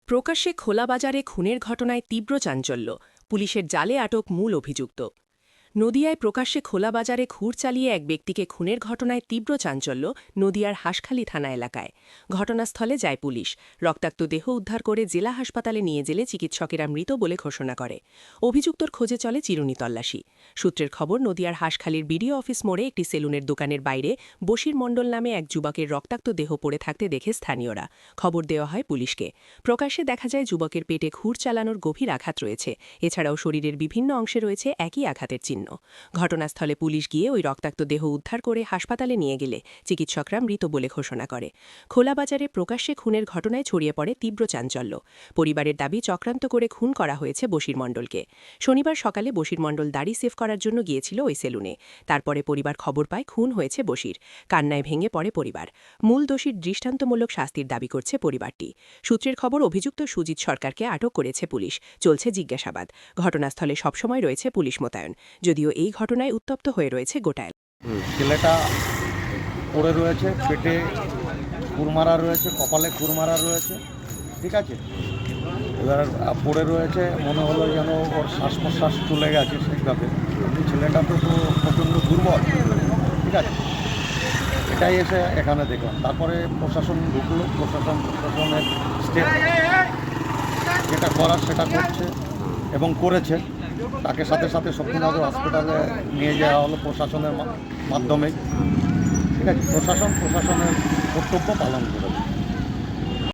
প্রকাশ্যে খোলা বাজারে খুনের ঘটনায় তীব্র চাঞ্চল্য, পুলিশের জালে আটক মূল অভিযুক্ত। নদিয়ায় প্রকাশ্যে খোলা বাজারে ঘুর চালিয়ে এক ব্যক্তিকে খুনের ঘটনায় তীব্র চাঞ্চল্য নদিয়ার হাঁসখালি থানা এলাকায়। ঘটনাস্থলে যায় পুলিশ। রক্তাক্ত দেহ উদ্ধার করে জেলা হাসপাতালে নিয়ে গেলে চিকিৎসকেরা মৃত বলে ঘোষণা করে। অভিযুক্তর খোঁজে চলে চিরুনি তল্লাশি। সূত্রের খবর, নদিয়ার হাঁসখালির বিডিও অফিস মোড়ে একটি সেলুনের দোকানের বাইরে বশির মণ্ডল নামে এক যুবকের রক্তাক্ত দেহ পড়ে থাকতে দেখে স্থানীয়রা। খবর দেওয়া হয় পুলিশকে। প্রকাশ্যে দেখা যায় যুবকের পেটে ঘুর চালানোর গভীর আঘাত রয়েছে। এছাড়াও শরীরের বিভিন্ন অংশে রয়েছে একই আঘাতের চিহ্ন। ঘটনাস্থলে পুলিশ গিয়ে ওই রক্তাক্ত দেহ উদ্ধার করে হাসপাতালে নিয়ে গেলে চিকিৎসকরা মৃত বলে ঘোষণা করে। খোলাবাজারে প্রকাশ্যে খুনের ঘটনায় ছড়িয়ে পড়ে তীব্র চাঞ্চল্য। পরিবারের দাবি, চক্রান্ত করে খুন করা হয়েছে বশির মণ্ডলকে। শনিবার সকালে বশির মণ্ডল দাড়ি সেভ করার জন্য গিয়েছিল ওই সেলুনে। তারপরে পরিবার খবর পায় খুন হয়েছে বশির। কান্নায় ভেঙে পড়ে পরিবার। মূল দোষীর দৃষ্টান্তমূলক শাস্তির দাবি করছে পরিবারটি। সূত্রের খবর, অভিযুক্ত সুজিত সরকারকে আটক করেছে পুলিশ। চলছে জিজ্ঞাসাবাদ। ঘটনাস্থলে সবসময় রয়েছে পুলিশ মোতায়েন। যদিও এই ঘটনায় উত্তপ্ত হয়ে রয়েছে গোটা এলাকা। ছেলেটা পড়ে রয়েছে, পেটে কুরমারা রয়েছে, কপালে কুরমারা রয়েছে, ঠিক আছে। এবার পড়ে রয়েছে, মনে হলো যেন ওর শ্বাস প্রশ্বাস চলে গেছে সেইভাবে। ছেলেটা তো প্রচণ্ড দুর্বল, ঠিক আছে। এটাই এসে এখানে দেখলাম। তারপরে প্রশাসন ঢুকলো, প্রশাসনের স্টেপ যেটা করার সেটা করছে এবং করেছে। তাকে সাথে সাথে শক্তিনগর হসপিটালে নিয়ে যাওয়া হলো প্রশাসনের মাধ্যমে, ঠিক আছে। প্রশাসনের কর্তব্য পালন করে।